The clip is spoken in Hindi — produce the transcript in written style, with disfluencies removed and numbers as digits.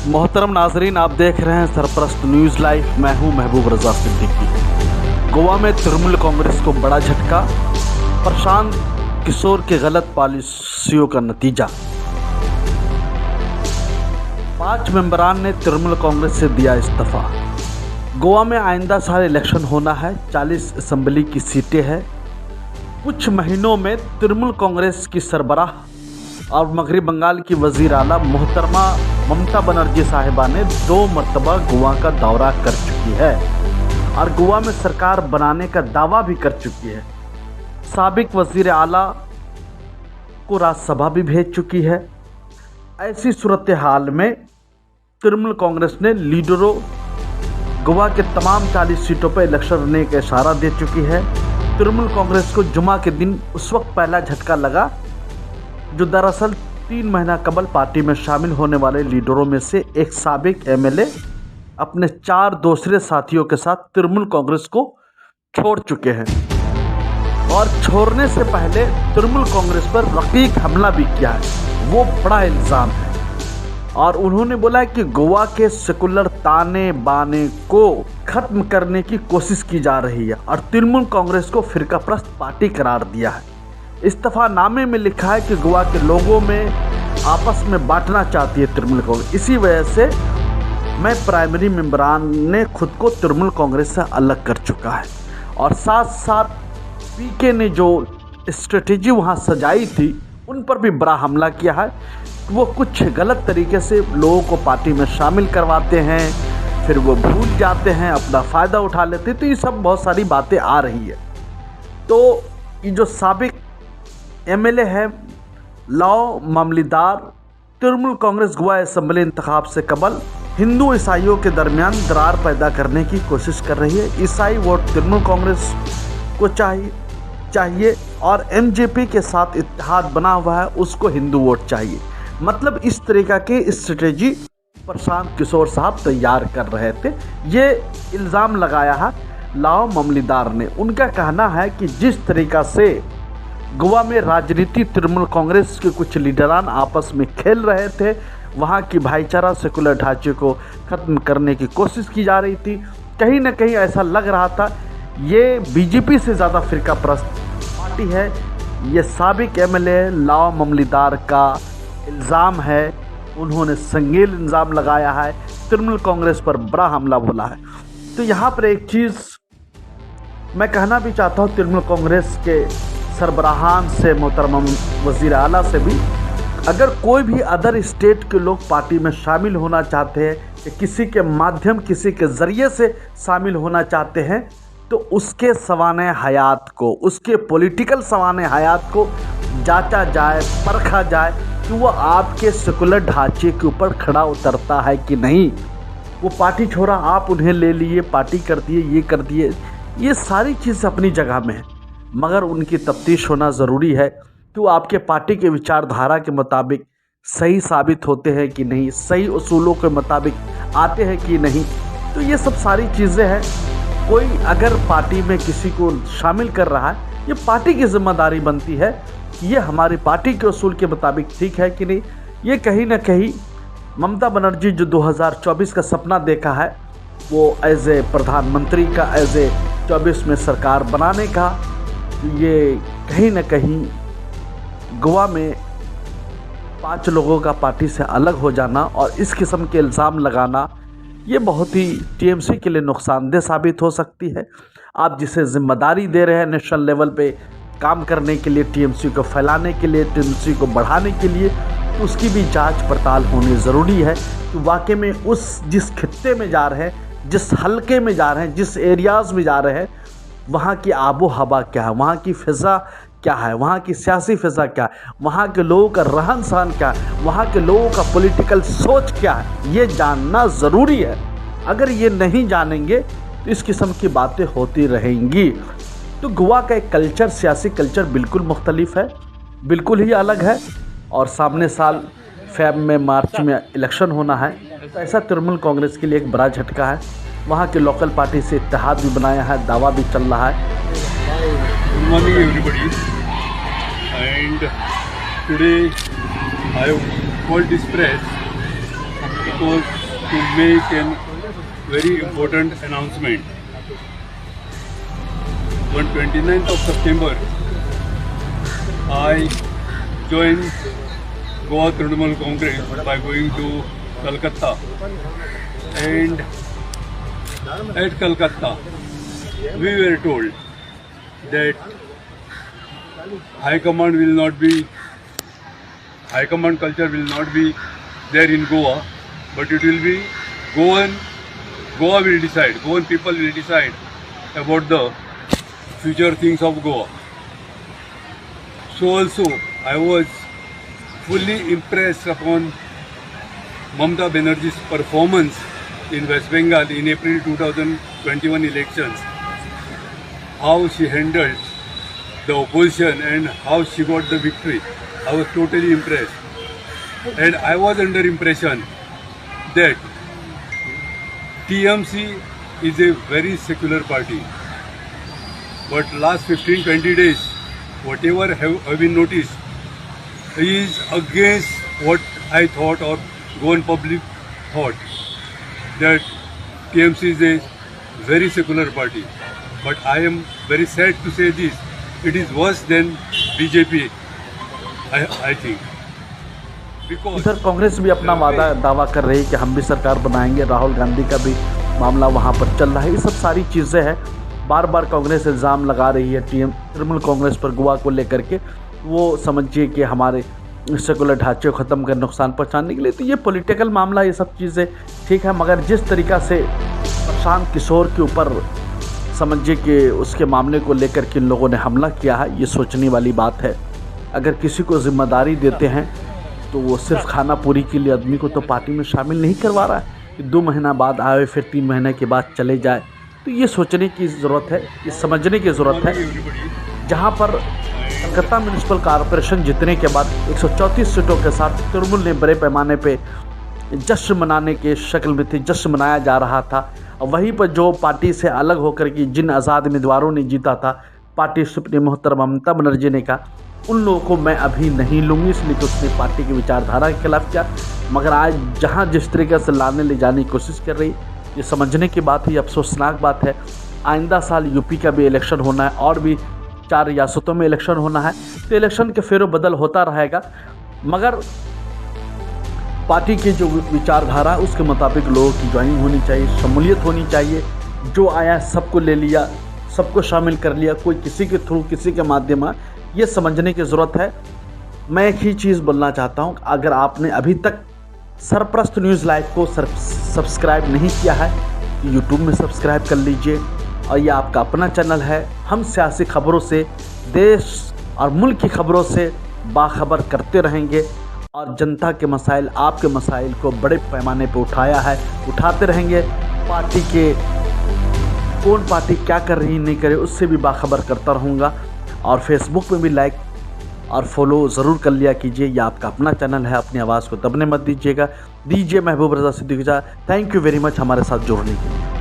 मोहतरम नाजरीन, आप देख रहे हैं सरपरस्त न्यूज़ लाइव। मैं हूं महबूब रजा सिद्दीकी। गोवा में तृणमूल कांग्रेस को बड़ा झटका, प्रशांत किशोर के गलत पॉलिसियों का नतीजा। 5 मेंबरान ने तृणमूल कांग्रेस से दिया इस्तीफा। गोवा में आइंदा साल इलेक्शन होना है। 40 असेंबली की सीटें हैं। कुछ महीनों में तृणमूल कांग्रेस की सरबराह और मगरबी बंगाल की वजीर आला मोहतरमा ममता बनर्जी साहिबा ने 2 मरतबा गोवा का दौरा कर चुकी है और गोवा में सरकार बनाने का दावा भी कर चुकी है। साबिक वजीर आला को राज्यसभा भी भेज चुकी है। ऐसी सूरत हाल में तृणमूल कांग्रेस ने लीडरों गोवा के तमाम 40 सीटों पर इलेक्शन लड़ने का इशारा दे चुकी है। तृणमूल कांग्रेस को जुमा के दिन उस वक्त पहला झटका लगा जो दरअसल 3 महीना कबल पार्टी में शामिल होने वाले लीडरों में से एक साबिक एमएलए अपने 4 दूसरे साथियों के साथ तृणमूल कांग्रेस को छोड़ चुके हैं और छोड़ने से पहले तृणमूल कांग्रेस पर रकीक हमला भी किया है। वो बड़ा इल्ज़ाम है और उन्होंने बोला है कि गोवा के सेकुलर ताने बाने को खत्म करने की कोशिश की जा रही है और तृणमूल कांग्रेस को फिरकाप्रस्त पार्टी करार दिया है। इस्तीफानामे में लिखा है कि गोवा के लोगों में आपस में बांटना चाहती है तृणमूल कांग्रेस। इसी वजह से मैं प्राइमरी मेंबरान ने खुद को तृणमूल कांग्रेस से अलग कर चुका है और साथ साथ पीके ने जो स्ट्रेटेजी वहां सजाई थी उन पर भी बड़ा हमला किया है। वो कुछ गलत तरीके से लोगों को पार्टी में शामिल करवाते हैं, फिर वो भूल जाते हैं, अपना फ़ायदा उठा लेते हैं। तो ये सब बहुत सारी बातें आ रही है। तो ये जो साबिक एमएलए है लाओ मामलेदार, तृणमूल कांग्रेस गोवा असेंबली इंतखाब से कबल हिंदू ईसाइयों के दरमियान दरार पैदा करने की कोशिश कर रही है। ईसाई वोट तृणमूल कांग्रेस को चाहिए और एमजेपी के साथ इत्तेहाद बना हुआ है उसको हिंदू वोट चाहिए। मतलब इस तरीक़ा के स्ट्रेटेजी प्रशांत किशोर साहब तैयार कर रहे थे। ये इल्ज़ाम लगाया है लाओ मामलेदार ने। उनका कहना है कि जिस तरीक़ा से गोवा में राजनीति तृणमूल कांग्रेस के कुछ लीडरान आपस में खेल रहे थे, वहाँ की भाईचारा सेकुलर ढांचे को ख़त्म करने की कोशिश की जा रही थी। कहीं ना कहीं ऐसा लग रहा था ये बीजेपी से ज़्यादा फिरकाप्रस्त पार्टी है। ये साबिक एमएलए लाओ मामलेदार का इल्ज़ाम है। उन्होंने संगीन इल्ज़ाम लगाया है, तृणमूल कांग्रेस पर बड़ा हमला बोला है। तो यहाँ पर एक चीज़ मैं कहना भी चाहता हूँ तृणमूल कांग्रेस के सरबराहान से, मोहतरमा वज़ीर आला से भी, अगर कोई भी अदर स्टेट के लोग पार्टी में शामिल होना चाहते हैं या किसी के माध्यम किसी के ज़रिए से शामिल होना चाहते हैं तो उसके सवाने हयात को, उसके पॉलिटिकल सवाने हयात को जांचा जाए, परखा जाए कि वो आपके सेकुलर ढांचे के ऊपर खड़ा उतरता है कि नहीं। वो पार्टी छोड़ा, आप उन्हें ले लिए, पार्टी कर दिए, ये कर दिए। ये सारी चीज़ अपनी जगह में है, मगर उनकी तफ्तीश होना ज़रूरी है कि वो आपके पार्टी के विचारधारा के मुताबिक सही साबित होते हैं कि नहीं, सही उसूलों के मुताबिक आते हैं कि नहीं। तो ये सब सारी चीज़ें हैं। कोई अगर पार्टी में किसी को शामिल कर रहा है, ये पार्टी की जिम्मेदारी बनती है कि ये हमारी पार्टी के उसूल के मुताबिक ठीक है कि नहीं। ये कहीं ना कहीं ममता बनर्जी जो 2024 का सपना देखा है वो एज ए प्रधानमंत्री का, एज ए 24 में सरकार बनाने का, ये कहीं ना कहीं गोवा में 5 लोगों का पार्टी से अलग हो जाना और इस किस्म के इल्ज़ाम लगाना ये बहुत ही टीएमसी के लिए नुकसानदेह साबित हो सकती है। आप जिसे जिम्मेदारी दे रहे हैं नेशनल लेवल पे काम करने के लिए, टीएमसी को फैलाने के लिए, टीएमसी को बढ़ाने के लिए, तो उसकी भी जांच पड़ताल होनी ज़रूरी है कि वाकई में उस जिस खित्ते में जा रहे हैं, जिस हलके में जा रहे हैं, जिस एरियाज़ में जा रहे हैं, वहाँ की आबो हवा क्या है, वहाँ की फ़िज़ा क्या है, वहाँ की सियासी फ़िज़ा क्या है, वहाँ के लोगों का रहन सहन क्या है, वहाँ के लोगों का पॉलिटिकल सोच क्या है, ये जानना ज़रूरी है। अगर ये नहीं जानेंगे तो इस किस्म की बातें होती रहेंगी। तो गोवा का एक कल्चर, सियासी कल्चर बिल्कुल मुख्तलिफ है, बिल्कुल ही अलग है और सामने साल फेब में, मार्च में इलेक्शन होना है। तो ऐसा तृणमूल कांग्रेस के लिए एक बड़ा झटका है। वहाँ के लोकल पार्टी से इत्तेहाद भी बनाया है, दावा भी चल रहा है। Good morning everybody, and today I have called this press because to make a very important announcement. On 29th of September, I joined Goa Trinamool Congress by going to Calcutta, and at Calcutta we were told that High Command culture will not be there in Goa, but it will be Goa will decide, Goan people will decide about the future things of Goa. So also I was fully impressed upon Mamata Banerjee's performance in West Bengal in April 2021 elections. How she handled the opposition and how she got the victory. I was totally impressed. And I was under impression that TMC is a very secular party. But last 15-20 days, whatever have been noticed, is against what I thought or Goan public thought, that TMC is a very secular party. But I am very sad to say this, it is worse than BJP, I think. Because इधर कांग्रेस भी अपना दावा कर रही है कि हम भी सरकार बनाएंगे। राहुल गांधी का भी मामला वहाँ पर चल रहा है। ये सब सारी चीज़ें हैं। बार बार कांग्रेस इल्ज़ाम लगा रही है तृणमूल कांग्रेस पर गोवा को लेकर के। वो समझिए कि हमारे सेकुलर ढांचे को ख़त्म कर नुकसान पहुँचाने के लिए। तो ये पॉलिटिकल मामला, ये सब चीज़ें ठीक है, मगर जिस तरीक़ा से प्रशांत किशोर के ऊपर समझिए कि उसके मामले को लेकर के इन लोगों ने हमला किया है, ये सोचने वाली बात है। अगर किसी को जिम्मेदारी देते हैं तो वो सिर्फ खाना पूरी के लिए आदमी को तो पार्टी में शामिल नहीं करवा रहा है कि 2 महीना बाद आए फिर 3 महीने के बाद चले जाए। तो ये सोचने की ज़रूरत है, ये समझने की ज़रूरत है। जहाँ पर कलकत्ता म्यूनिसिपल कॉरपोरेशन जीतने के बाद 134 सीटों के साथ तृणमूल ने बड़े पैमाने पे जश्न मनाने के शक्ल में थी, जश्न मनाया जा रहा था। और वहीं पर जो पार्टी से अलग होकर के जिन आज़ाद उम्मीदवारों ने जीता था, पार्टी सुप्रीम मोहतरमा ममता बनर्जी ने कहा उन लोगों को मैं अभी नहीं लूँगी, इसलिए तो उसने पार्टी की विचारधारा के खिलाफ किया। मगर आज जहाँ जिस तरीके से लाने ले जाने की कोशिश कर रही, ये समझने की बात है, अफसोसनाक बात है। आइंदा साल यूपी का भी इलेक्शन होना है और भी 4 रियासतों में इलेक्शन होना है। तो इलेक्शन के फेरोबदल होता रहेगा, मगर पार्टी की जो विचारधारा है उसके मुताबिक लोगों की ज्वाइनिंग होनी चाहिए, शमूलियत होनी चाहिए। जो आया सबको ले लिया, सबको शामिल कर लिया, कोई किसी के थ्रू, किसी के माध्यम, ये समझने की ज़रूरत है। मैं एक ही चीज़ बोलना चाहता हूँ, अगर आपने अभी तक सरप्रस्त न्यूज़ लाइव को सब्सक्राइब नहीं किया है तो यूट्यूब में सब्सक्राइब कर लीजिए। और ये आपका अपना चैनल है। हम सियासी खबरों से, देश और मुल्क की खबरों से बाखबर करते रहेंगे और जनता के मसाइल, आपके मसाइल को बड़े पैमाने पर उठाया है, उठाते रहेंगे। पार्टी के कौन पार्टी क्या कर रही नहीं करे उससे भी बाखबर करता रहूँगा। और फेसबुक पे भी लाइक और फॉलो ज़रूर कर लिया कीजिए। यह आपका अपना चैनल है, अपनी आवाज़ को दबने मत दीजिएगा। दीजिए Mehboob Raza Siddiqui. Thank you very much हमारे साथ जुड़ने के लिए।